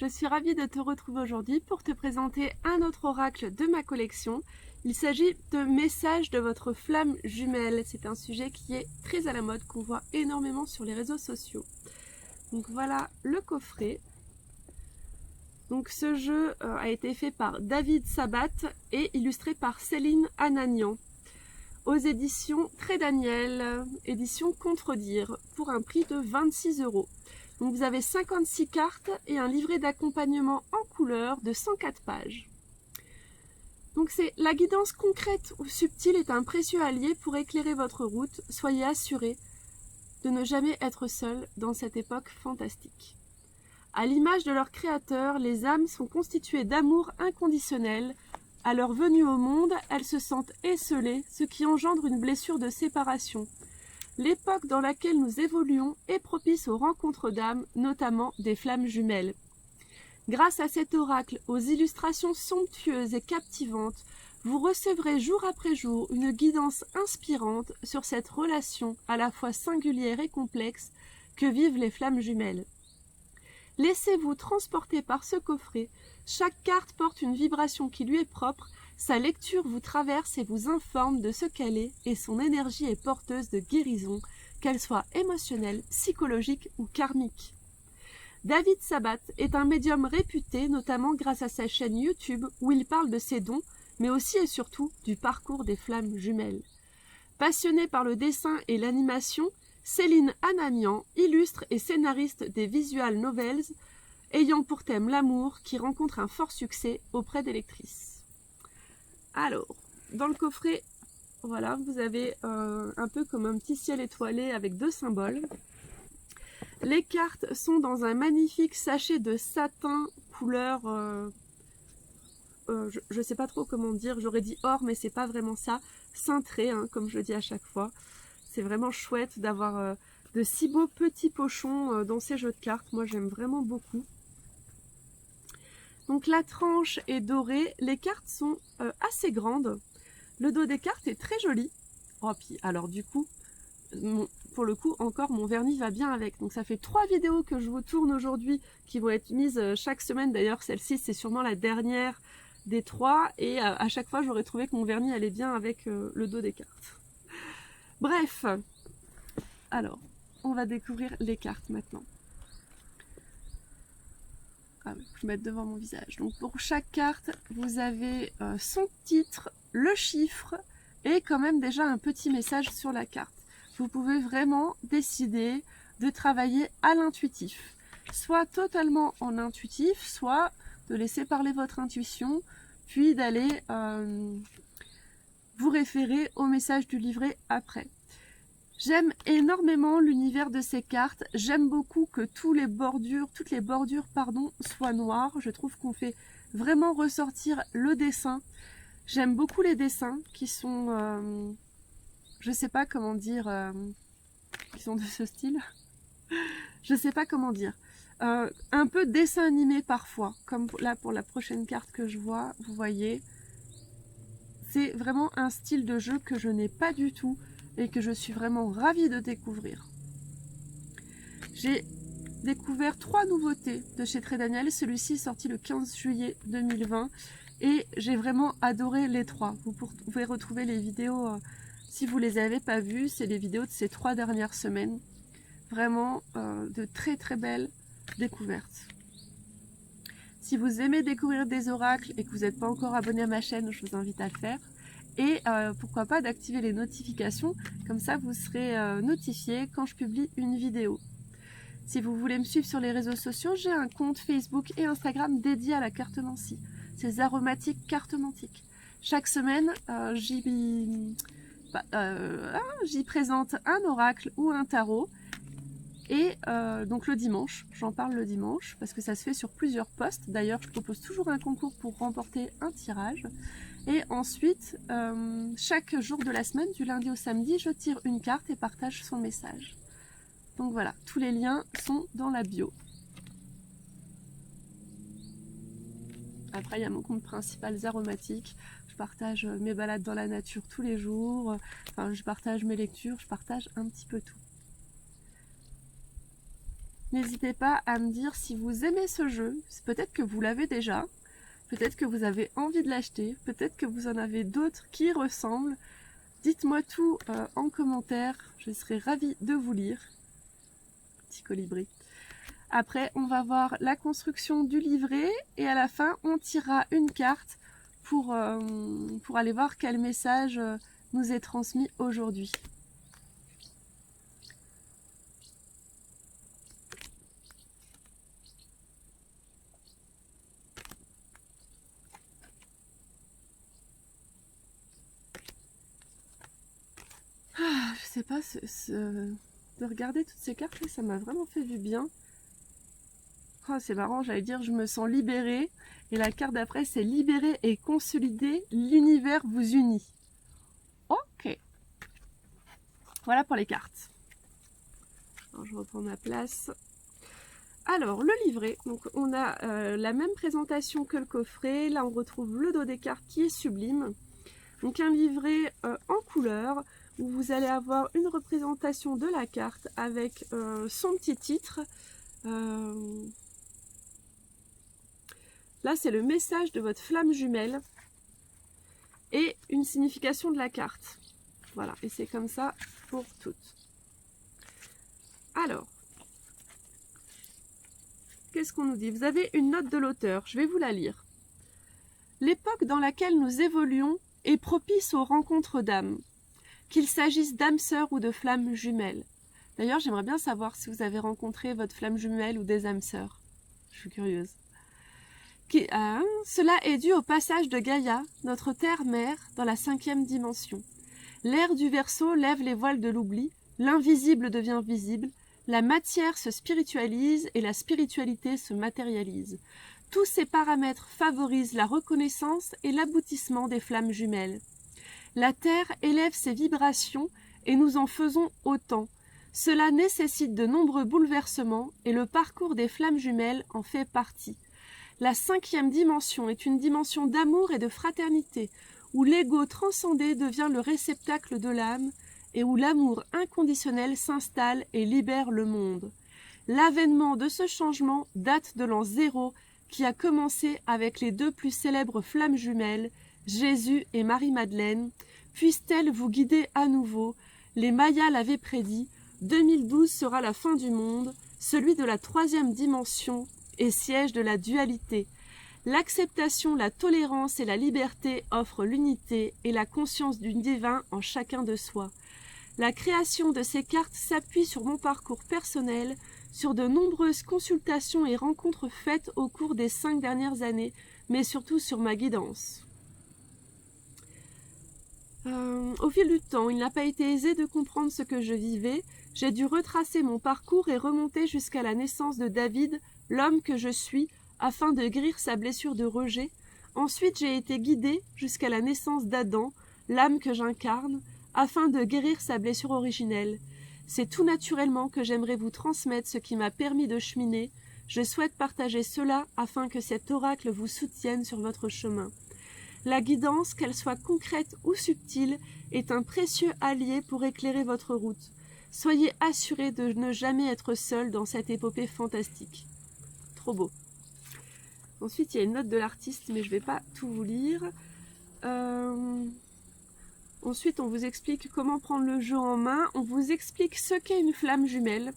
je suis ravie de te retrouver aujourd'hui pour te présenter un autre oracle de ma collection. Il s'agit de messages de votre flamme jumelle. C'est un sujet qui est très à la mode, qu'on voit énormément sur les réseaux sociaux. Donc voilà le coffret. Donc ce jeu a été fait par David Sabat et illustré par Céline Ananian aux éditions Très Daniel, édition Contredire, pour un prix de 26 €. Donc vous avez 56 cartes et un livret d'accompagnement en couleur de 104 pages. Donc c'est la guidance concrète ou subtile est un précieux allié pour éclairer votre route. Soyez assurés de ne jamais être seul dans cette époque fantastique. À l'image de leur créateur, les âmes sont constituées d'amour inconditionnel. À leur venue au monde, elles se sentent esseulées, ce qui engendre une blessure de séparation. L'époque dans laquelle nous évoluons est propice aux rencontres d'âmes, notamment des flammes jumelles. Grâce à cet oracle, aux illustrations somptueuses et captivantes, vous recevrez jour après jour une guidance inspirante sur cette relation à la fois singulière et complexe que vivent les flammes jumelles. Laissez-vous transporter par ce coffret. Chaque carte porte une vibration qui lui est propre. Sa lecture vous traverse et vous informe de ce qu'elle est et son énergie est porteuse de guérison, qu'elle soit émotionnelle, psychologique ou karmique. David Sabat est un médium réputé, notamment grâce à sa chaîne YouTube où il parle de ses dons, mais aussi et surtout du parcours des flammes jumelles. Passionné par le dessin et l'animation, Céline Ananian, illustre et scénariste des visual novels, ayant pour thème l'amour qui rencontre un fort succès auprès des lectrices. Alors, dans le coffret, voilà, vous avez un peu comme un petit ciel étoilé avec deux symboles. Les cartes sont dans un magnifique sachet de satin couleur, je ne sais pas trop comment dire, j'aurais dit or, mais c'est pas vraiment ça, cintré, hein, comme je le dis à chaque fois. C'est vraiment chouette d'avoir de si beaux petits pochons dans ces jeux de cartes. Moi, j'aime vraiment beaucoup. Donc la tranche est dorée. Les cartes sont assez grandes. Le dos des cartes est très joli. Oh, puis alors du coup, pour le coup, encore mon vernis va bien avec. Donc ça fait 3 vidéos que je vous tourne aujourd'hui qui vont être mises chaque semaine. D'ailleurs, celle-ci, c'est sûrement la dernière des 3. Et à chaque fois, j'aurais trouvé que mon vernis allait bien avec le dos des cartes. Bref, alors, on va découvrir les cartes maintenant. Ah, je vais mettre devant mon visage. Donc pour chaque carte, vous avez son titre, le chiffre et quand même déjà un petit message sur la carte. Vous pouvez vraiment décider de travailler à l'intuitif. Soit totalement en intuitif, soit de laisser parler votre intuition, puis d'aller vous référer au message du livret après. J'aime énormément l'univers de ces cartes. J'aime beaucoup que toutes les bordures soient noires. Je trouve qu'on fait vraiment ressortir le dessin. J'aime beaucoup les dessins qui sont, je sais pas comment dire, qui sont de ce style. Je sais pas comment dire. Un peu dessin animé parfois, comme là pour la prochaine carte que je vois, vous voyez. C'est vraiment un style de jeu que je n'ai pas du tout et que je suis vraiment ravie de découvrir. J'ai découvert 3 nouveautés de chez Très Daniel. Celui-ci est sorti le 15 juillet 2020 et j'ai vraiment adoré les 3. Vous pouvez retrouver les vidéos si vous ne les avez pas vues. C'est les vidéos de ces 3 dernières semaines. Vraiment de très très belles découvertes. Si vous aimez découvrir des oracles et que vous n'êtes pas encore abonné à ma chaîne, je vous invite à le faire. Et pourquoi pas d'activer les notifications, comme ça vous serez notifié quand je publie une vidéo. Si vous voulez me suivre sur les réseaux sociaux, j'ai un compte Facebook et Instagram dédié à la cartomancie. C'est Zaromatique Cartomantique. Chaque semaine, j'y présente un oracle ou un tarot. Et donc le dimanche, j'en parle le dimanche, parce que ça se fait sur plusieurs posts. D'ailleurs, je propose toujours un concours pour remporter un tirage. Et ensuite, chaque jour de la semaine, du lundi au samedi, je tire une carte et partage son message. Donc voilà, tous les liens sont dans la bio. Après, il y a mon compte principal Zaromatique. Je partage mes balades dans la nature tous les jours. Enfin, je partage mes lectures, je partage un petit peu tout. N'hésitez pas à me dire si vous aimez ce jeu. Peut-être que vous l'avez déjà. Peut-être que vous avez envie de l'acheter. Peut-être que vous en avez d'autres qui y ressemblent. Dites-moi tout en commentaire. Je serai ravie de vous lire. Petit colibri. Après, on va voir la construction du livret. Et à la fin, on tirera une carte pour aller voir quel message nous est transmis aujourd'hui. Je sais pas, de regarder toutes ces cartes, ça m'a vraiment fait du bien. Oh, c'est marrant, j'allais dire je me sens libérée. Et la carte d'après, c'est libérer et consolider, l'univers vous unit. Ok. Voilà pour les cartes. Alors, je reprends ma place. Alors, le livret, donc on a la même présentation que le coffret. Là, on retrouve le dos des cartes qui est sublime. Donc un livret en couleur, où vous allez avoir une représentation de la carte avec son petit titre. Là, c'est le message de votre flamme jumelle et une signification de la carte. Voilà, et c'est comme ça pour toutes. Alors, qu'est-ce qu'on nous dit? Vous avez une note de l'auteur, je vais vous la lire. L'époque dans laquelle nous évoluons est propice aux rencontres d'âmes, qu'il s'agisse d'âmes sœurs ou de flammes jumelles. D'ailleurs, j'aimerais bien savoir si vous avez rencontré votre flamme jumelle ou des âmes sœurs. Je suis curieuse. Cela est dû au passage de Gaïa, notre terre-mère, dans la 5e dimension. L'ère du Verseau lève les voiles de l'oubli, l'invisible devient visible, la matière se spiritualise et la spiritualité se matérialise. Tous ces paramètres favorisent la reconnaissance et l'aboutissement des flammes jumelles. La Terre élève ses vibrations et nous en faisons autant. Cela nécessite de nombreux bouleversements et le parcours des flammes jumelles en fait partie. La 5e dimension est une dimension d'amour et de fraternité, où l'ego transcendé devient le réceptacle de l'âme et où l'amour inconditionnel s'installe et libère le monde. L'avènement de ce changement date de l'an 0 qui a commencé avec les 2 plus célèbres flammes jumelles, Jésus et Marie-Madeleine. Puisse-t-elle vous guider à nouveau? Les Mayas l'avaient prédit, 2012 sera la fin du monde, celui de la 3e dimension et siège de la dualité. L'acceptation, la tolérance et la liberté offrent l'unité et la conscience du divin en chacun de soi. La création de ces cartes s'appuie sur mon parcours personnel, sur de nombreuses consultations et rencontres faites au cours des 5 dernières années, mais surtout sur ma guidance. Au fil du temps, il n'a pas été aisé de comprendre ce que je vivais. J'ai dû retracer mon parcours et remonter jusqu'à la naissance de David, l'homme que je suis, afin de guérir sa blessure de rejet. Ensuite, j'ai été guidée jusqu'à la naissance d'Adam, l'âme que j'incarne, afin de guérir sa blessure originelle. C'est tout naturellement que j'aimerais vous transmettre ce qui m'a permis de cheminer. Je souhaite partager cela afin que cet oracle vous soutienne sur votre chemin. La guidance, qu'elle soit concrète ou subtile, est un précieux allié pour éclairer votre route. Soyez assurés de ne jamais être seul dans cette épopée fantastique. Trop beau. Ensuite, il y a une note de l'artiste, mais je ne vais pas tout vous lire. Ensuite, on vous explique comment prendre le jeu en main. On vous explique ce qu'est une flamme jumelle.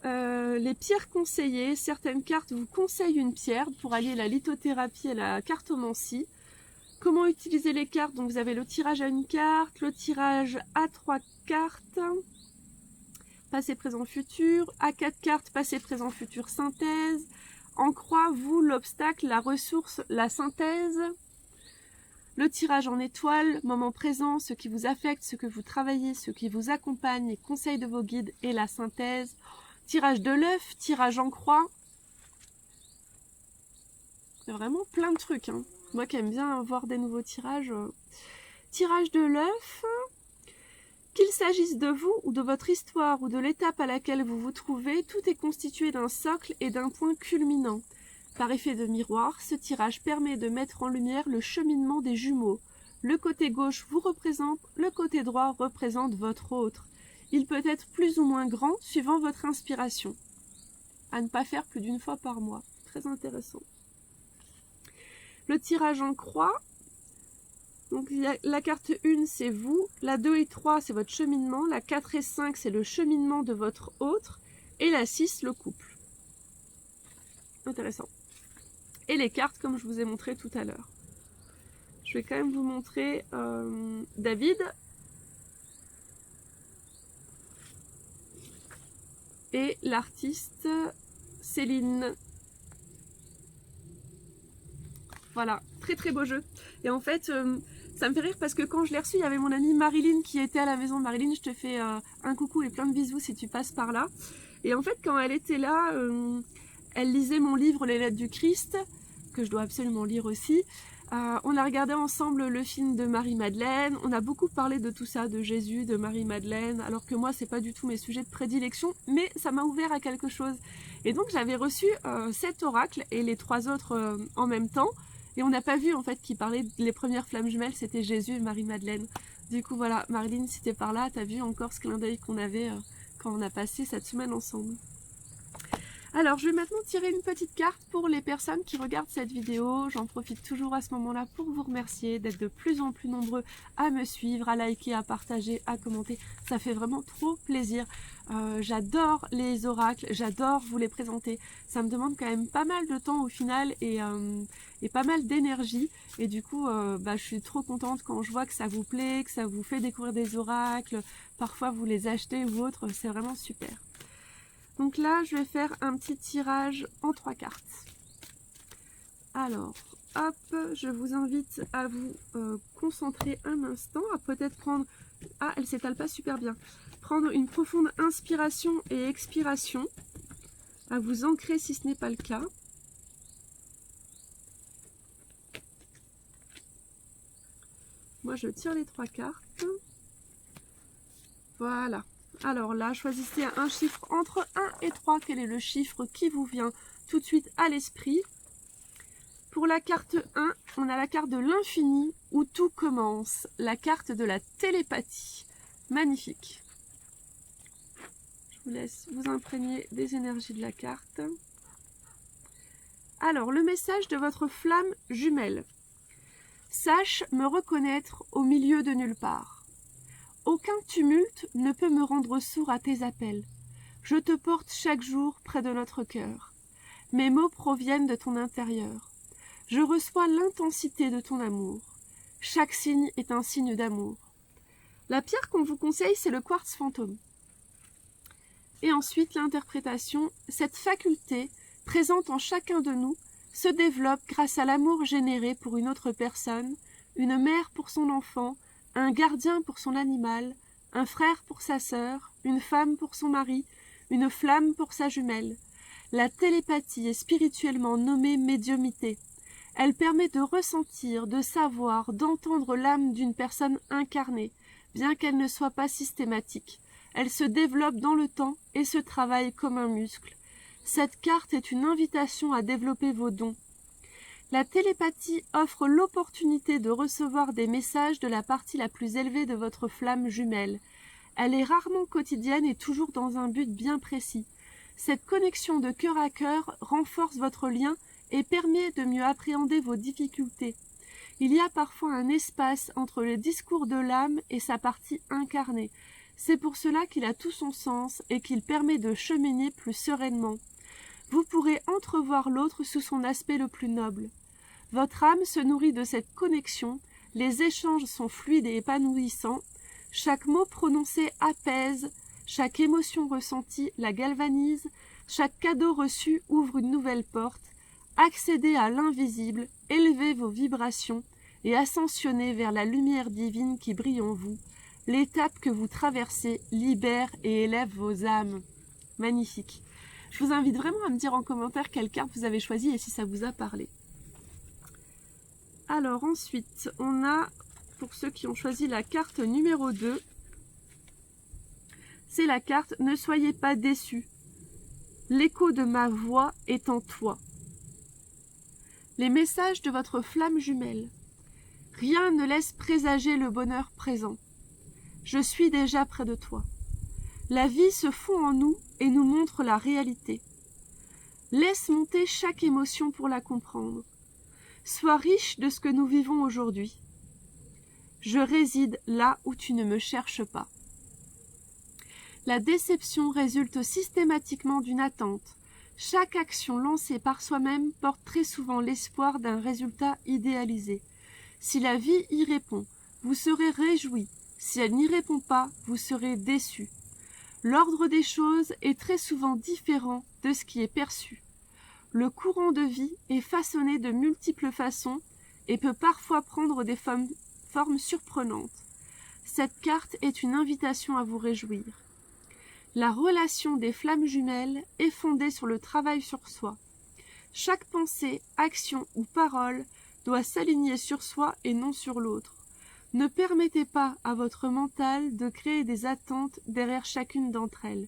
Les pierres conseillées. Certaines cartes vous conseillent une pierre pour allier la lithothérapie et la cartomancie. Comment utiliser les cartes? Donc vous avez le tirage à une carte, le tirage à 3 cartes, passé, présent, futur, à 4 cartes, passé, présent, futur, synthèse. En croix, vous, l'obstacle, la ressource, la synthèse. Le tirage en étoile, moment présent, ce qui vous affecte, ce que vous travaillez, ce qui vous accompagne, les conseils de vos guides et la synthèse. Tirage de l'œuf, tirage en croix. C'est vraiment plein de trucs, hein. Moi qui aime bien voir des nouveaux tirages. Tirage de l'œuf. Qu'il s'agisse de vous ou de votre histoire ou de l'étape à laquelle vous vous trouvez, tout est constitué d'un socle et d'un point culminant. Par effet de miroir, ce tirage permet de mettre en lumière le cheminement des jumeaux. Le côté gauche vous représente, le côté droit représente votre autre. Il peut être plus ou moins grand suivant votre inspiration. À ne pas faire plus d'une fois par mois. Très intéressant. Le tirage en croix. Donc la carte 1, c'est vous. La 2 et 3, c'est votre cheminement. La 4 et 5, c'est le cheminement de votre autre. Et la 6, le couple. Intéressant. Et les cartes, comme je vous ai montré tout à l'heure. Je vais quand même vous montrer David. Et l'artiste Céline. Voilà, très très beau jeu. Et en fait, ça me fait rire parce que quand je l'ai reçu, il y avait mon amie Marilyn qui était à la maison. Marilyn, je te fais un coucou et plein de bisous si tu passes par là. Et en fait, quand elle était là, elle lisait mon livre Les Lettres du Christ, que je dois absolument lire aussi. On a regardé ensemble le film de Marie-Madeleine. On a beaucoup parlé de tout ça, de Jésus, de Marie-Madeleine, alors que moi, c'est pas du tout mes sujets de prédilection, mais ça m'a ouvert à quelque chose. Et donc, j'avais reçu 7 oracles et les 3 autres en même temps. Et on n'a pas vu en fait qui parlait les premières flammes jumelles, c'était Jésus et Marie-Madeleine. Du coup voilà, Marilyn, si t'es par là, t'as vu encore ce clin d'œil qu'on avait quand on a passé cette semaine ensemble. Alors je vais maintenant tirer une petite carte pour les personnes qui regardent cette vidéo. J'en profite toujours à ce moment-là pour vous remercier d'être de plus en plus nombreux à me suivre, à liker, à partager, à commenter. Ça fait vraiment trop plaisir. J'adore les oracles, j'adore vous les présenter. Ça me demande quand même pas mal de temps au final et pas mal d'énergie. Et du coup, je suis trop contente quand je vois que ça vous plaît, que ça vous fait découvrir des oracles. Parfois vous les achetez ou autre, c'est vraiment super. Donc là, je vais faire un petit tirage en 3 cartes. Alors, hop, je vous invite à vous concentrer un instant, à peut-être prendre... Ah, elle s'étale pas super bien. Prendre une profonde inspiration et expiration, à vous ancrer si ce n'est pas le cas. Moi, je tire les 3 cartes. Voilà. Alors là, choisissez un chiffre entre 1 et 3. Quel est le chiffre qui vous vient tout de suite à l'esprit? Pour la carte 1, on a la carte de l'infini où tout commence. La carte de la télépathie. Magnifique. Je vous laisse vous imprégner des énergies de la carte. Alors, le message de votre flamme jumelle. Sache me reconnaître au milieu de nulle part. Aucun tumulte ne peut me rendre sourd à tes appels. Je te porte chaque jour près de notre cœur. Mes mots proviennent de ton intérieur. Je reçois l'intensité de ton amour. Chaque signe est un signe d'amour. La pierre qu'on vous conseille, c'est le quartz fantôme. Et ensuite, l'interprétation. Cette faculté, présente en chacun de nous, se développe grâce à l'amour généré pour une autre personne, une mère pour son enfant, un gardien pour son animal, un frère pour sa sœur, une femme pour son mari, une flamme pour sa jumelle. La télépathie est spirituellement nommée médiumité. Elle permet de ressentir, de savoir, d'entendre l'âme d'une personne incarnée, bien qu'elle ne soit pas systématique. Elle se développe dans le temps et se travaille comme un muscle. Cette carte est une invitation à développer vos dons. La télépathie offre l'opportunité de recevoir des messages de la partie la plus élevée de votre flamme jumelle. Elle est rarement quotidienne et toujours dans un but bien précis. Cette connexion de cœur à cœur renforce votre lien et permet de mieux appréhender vos difficultés. Il y a parfois un espace entre le discours de l'âme et sa partie incarnée. C'est pour cela qu'il a tout son sens et qu'il permet de cheminer plus sereinement. Vous pourrez entrevoir l'autre sous son aspect le plus noble. Votre âme se nourrit de cette connexion, les échanges sont fluides et épanouissants, chaque mot prononcé apaise, chaque émotion ressentie la galvanise, chaque cadeau reçu ouvre une nouvelle porte. Accédez à l'invisible, élevez vos vibrations et ascensionnez vers la lumière divine qui brille en vous. L'étape que vous traversez libère et élève vos âmes. Magnifique. Je vous invite vraiment à me dire en commentaire quelle carte vous avez choisie et si ça vous a parlé. Alors ensuite, on a, pour ceux qui ont choisi la carte numéro 2, c'est la carte « Ne soyez pas déçus. L'écho de ma voix est en toi. » Les messages de votre flamme jumelle. Rien ne laisse présager le bonheur présent. Je suis déjà près de toi. La vie se fond en nous et nous montre la réalité. Laisse monter chaque émotion pour la comprendre. Sois riche de ce que nous vivons aujourd'hui. Je réside là où tu ne me cherches pas. La déception résulte systématiquement d'une attente. Chaque action lancée par soi-même porte très souvent l'espoir d'un résultat idéalisé. Si la vie y répond, vous serez réjoui. Si elle n'y répond pas, vous serez déçu. L'ordre des choses est très souvent différent de ce qui est perçu. Le courant de vie est façonné de multiples façons et peut parfois prendre des formes surprenantes. Cette carte est une invitation à vous réjouir. La relation des flammes jumelles est fondée sur le travail sur soi. Chaque pensée, action ou parole doit s'aligner sur soi et non sur l'autre. Ne permettez pas à votre mental de créer des attentes derrière chacune d'entre elles.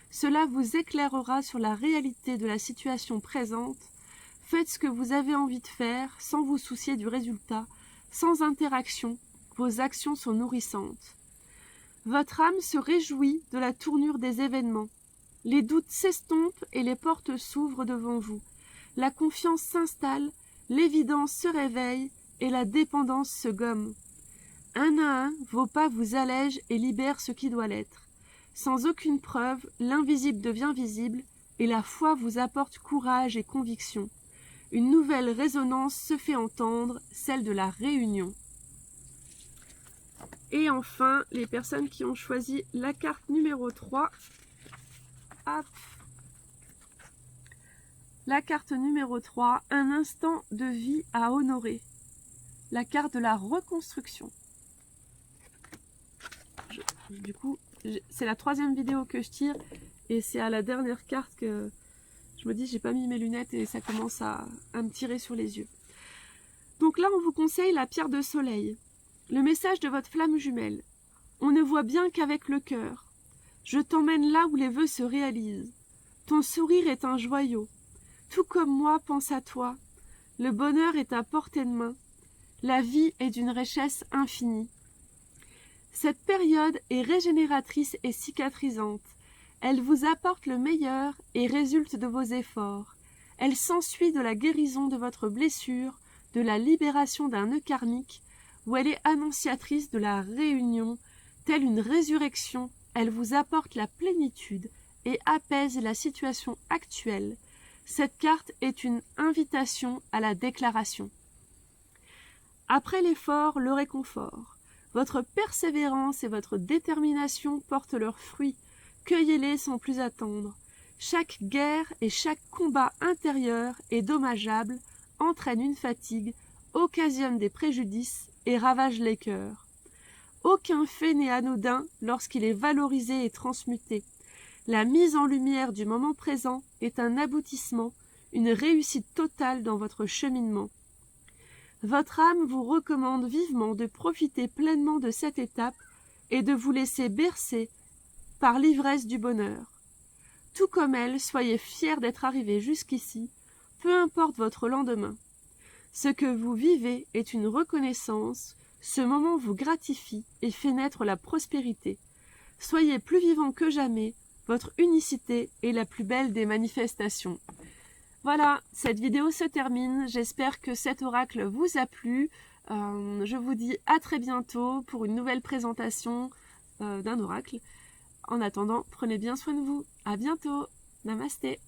Cela vous éclairera sur la réalité de la situation présente. Faites ce que vous avez envie de faire sans vous soucier du résultat. Sans interaction, vos actions sont nourrissantes. Votre âme se réjouit de la tournure des événements. Les doutes s'estompent et les portes s'ouvrent devant vous. La confiance s'installe, l'évidence se réveille et la dépendance se gomme. Un à un, vos pas vous allègent et libèrent ce qui doit l'être. Sans aucune preuve, l'invisible devient visible et la foi vous apporte courage et conviction. Une nouvelle résonance se fait entendre, celle de la réunion. Et enfin, les personnes qui ont choisi la carte numéro 3. Hop. La carte numéro 3, un instant de vie à honorer. La carte de la reconstruction. Du coup, c'est la 3e vidéo que je tire et c'est à la dernière carte que je me dis j'ai pas mis mes lunettes et ça commence à me tirer sur les yeux. Donc là, on vous conseille la pierre de soleil. Le message de votre flamme jumelle. On ne voit bien qu'avec le cœur. Je t'emmène là où les vœux se réalisent. Ton sourire est un joyau. Tout comme moi, pense à toi. Le bonheur est à portée de main. La vie est d'une richesse infinie. Cette période est régénératrice et cicatrisante. Elle vous apporte le meilleur et résulte de vos efforts. Elle s'ensuit de la guérison de votre blessure, de la libération d'un nœud karmique, où elle est annonciatrice de la réunion. Telle une résurrection, elle vous apporte la plénitude et apaise la situation actuelle. Cette carte est une invitation à la déclaration. Après l'effort, le réconfort. Votre persévérance et votre détermination portent leurs fruits. Cueillez-les sans plus attendre. Chaque guerre et chaque combat intérieur est dommageable, entraîne une fatigue, occasionne des préjudices et ravage les cœurs. Aucun fait n'est anodin lorsqu'il est valorisé et transmuté. La mise en lumière du moment présent est un aboutissement, une réussite totale dans votre cheminement. Votre âme vous recommande vivement de profiter pleinement de cette étape et de vous laisser bercer par l'ivresse du bonheur. Tout comme elle, soyez fiers d'être arrivé jusqu'ici, peu importe votre lendemain. Ce que vous vivez est une reconnaissance, ce moment vous gratifie et fait naître la prospérité. Soyez plus vivant que jamais, votre unicité est la plus belle des manifestations. Voilà, cette vidéo se termine. J'espère que cet oracle vous a plu. Je vous dis à très bientôt pour une nouvelle présentation d'un oracle. En attendant, prenez bien soin de vous. À bientôt. Namasté.